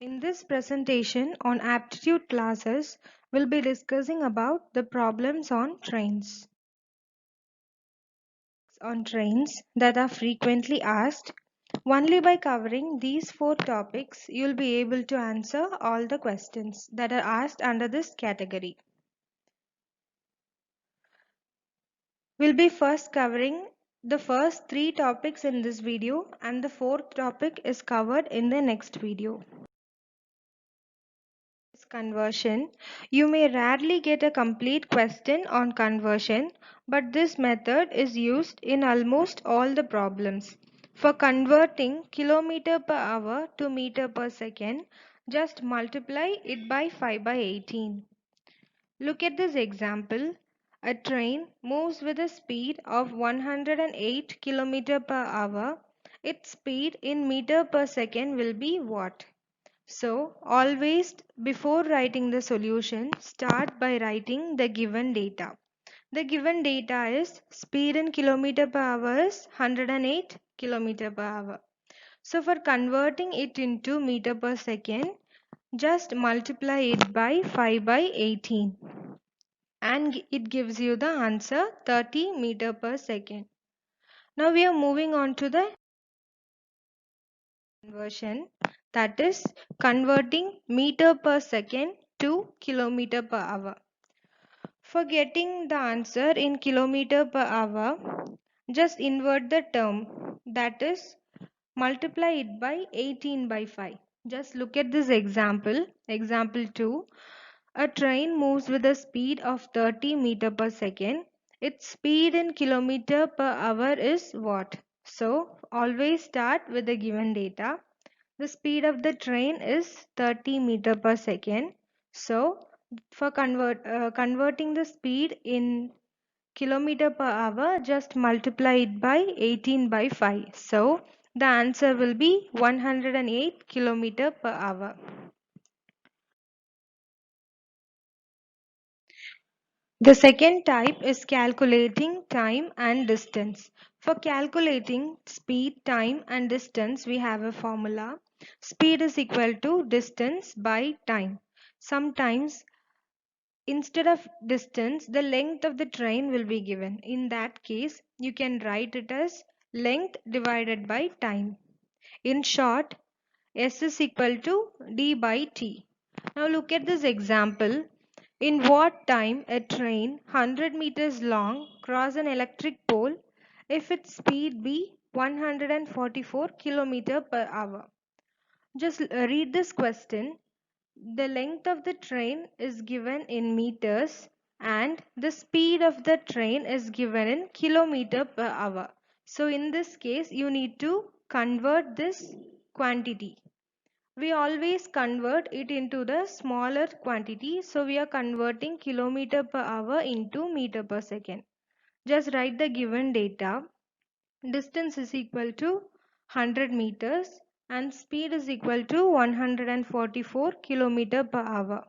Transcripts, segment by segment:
In this presentation on aptitude classes, we'll be discussing about the problems on trains. On trains that are frequently asked. Only by covering these four topics, you'll be able to answer all the questions that are asked under this category. We'll be first covering the first three topics in this video, and the fourth topic is covered in the next video. Conversion. You may rarely get a complete question on conversion, but this method is used in almost all the problems. For converting kilometer per hour to meter per second, just multiply it by 5 by 18. Look at this example. A train moves with a speed of 108 km per hour. Its speed in meter per second will be what? So, always before writing the solution, start by writing the given data. The given data is speed in kilometer per hour is 108 km per hour. So, for converting it into meter per second, just multiply it by 5 by 18 and it gives you the answer 30 meter per second. Now we are moving on to the conversion, that is converting meter per second to kilometer per hour. For getting the answer in kilometer per hour, just invert the term, that is multiply it by 18 by 5. Just look at this example. Example 2. A train moves with a speed of 30 meter per second. Its speed in kilometer per hour is what? So always start with the given data. The speed of the train is 30 meter per second. So for converting the speed in kilometer per hour, just multiply it by 18 by 5. So the answer will be 108 kilometer per hour. The second type is calculating time and distance. For calculating speed, time and distance, we have a formula. Speed is equal to distance by time. Sometimes instead of distance, the length of the train will be given. In that case, you can write it as length divided by time. In short, S is equal to d by t. Now look at this example. In what time a train 100 meters long cross an electric pole if its speed be 144 km per hour? Just read this question. The length of the train is given in meters and the speed of the train is given in kilometer per hour. So in this case you need to convert this quantity. We always convert it into the smaller quantity. So we are converting kilometer per hour into meter per second. Just write the given data. Distance is equal to 100 meters and speed is equal to 144 kilometer per hour.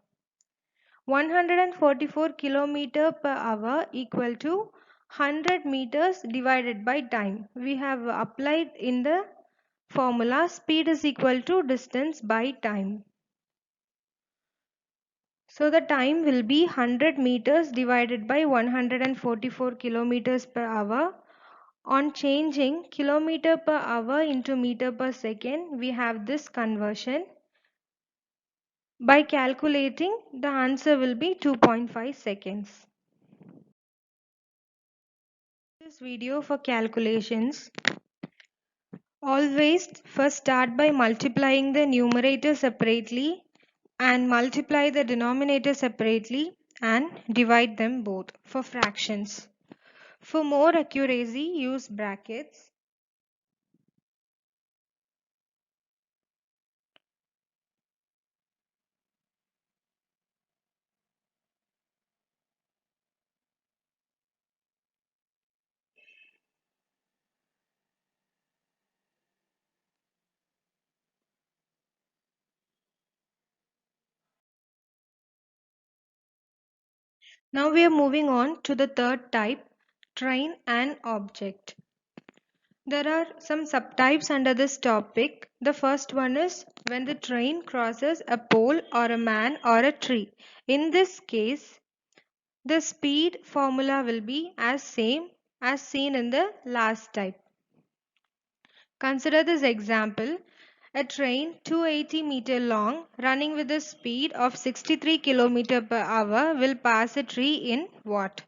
144 kilometer per hour equal to 100 meters divided by time. We have applied in the formula speed is equal to distance by time. So the time will be 100 meters divided by 144 kilometers per hour. On changing kilometer per hour into meter per second, we have this conversion. By calculating, the answer will be 2.5 seconds. This video for calculations. Always first start by multiplying the numerator separately and multiply the denominator separately and divide them both for fractions. For more accuracy, use brackets. Now we are moving on to the third type, train and object. There are some subtypes under this topic. The first one is when the train crosses a pole or a man or a tree. In this case, the speed formula will be as same as seen in the last type. Consider this example. A train 280-meter long running with a speed of 63 km per hour will pass a tree in what?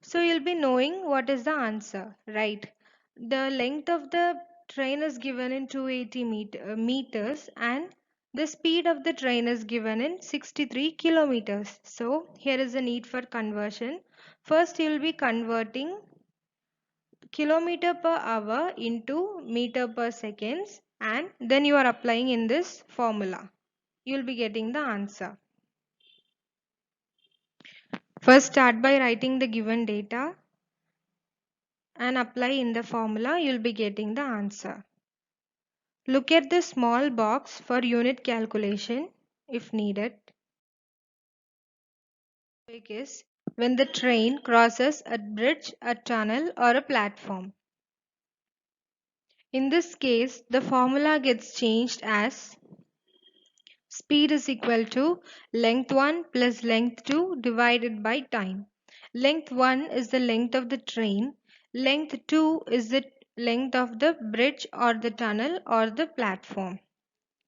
So you'll be knowing what is the answer, right? The length of the train is given in 280 meters and the speed of the train is given in 63 kilometers. So here is a need for conversion. First you will be converting kilometer per hour into meter per seconds and then you are applying in this formula. You will be getting the answer. First start by writing the given data and apply in the formula. You will be getting the answer. Look at the small box for unit calculation if needed. Topic is when the train crosses a bridge, a tunnel or a platform. In this case, the formula gets changed as speed is equal to length 1 plus length 2 divided by time. Length 1 is the length of the train. Length 2 is the length of the bridge or the tunnel or the platform.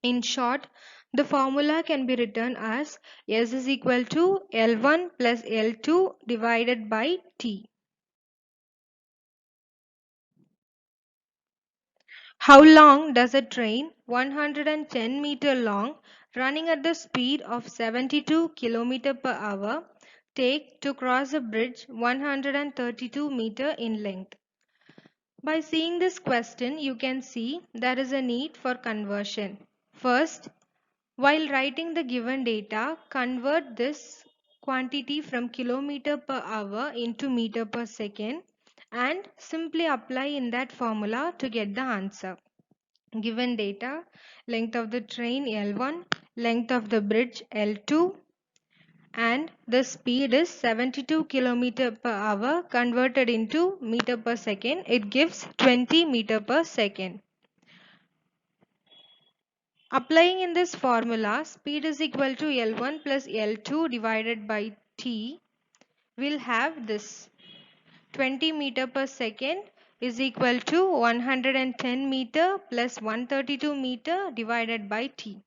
In short, the formula can be written as S is equal to L1 plus L2 divided by T. How long does a train 110-meter long running at the speed of 72 km per hour take to cross a bridge 132-meter in length? By seeing this question, you can see there is a need for conversion. First, while writing the given data, convert this quantity from kilometer per hour into meter per second and simply apply in that formula to get the answer. Given data, length of the train L1, length of the bridge L2 and the speed is 72 km per hour converted into meter per second. It gives 20 meter per second. Applying in this formula, speed is equal to L1 plus L2 divided by T. We'll have this 20 meter per second is equal to 110 meter plus 132 meter divided by T.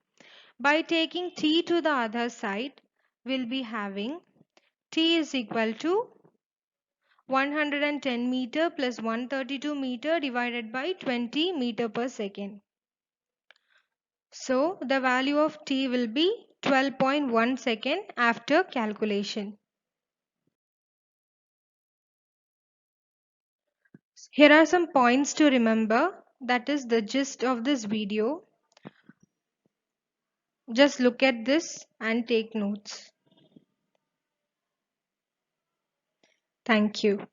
By taking T to the other side, we'll be having T is equal to 110 meter plus 132 meter divided by 20 meter per second. So the value of T will be 12.1 second after calculation. Here are some points to remember. That is the gist of this video. Just look at this and take notes. Thank you.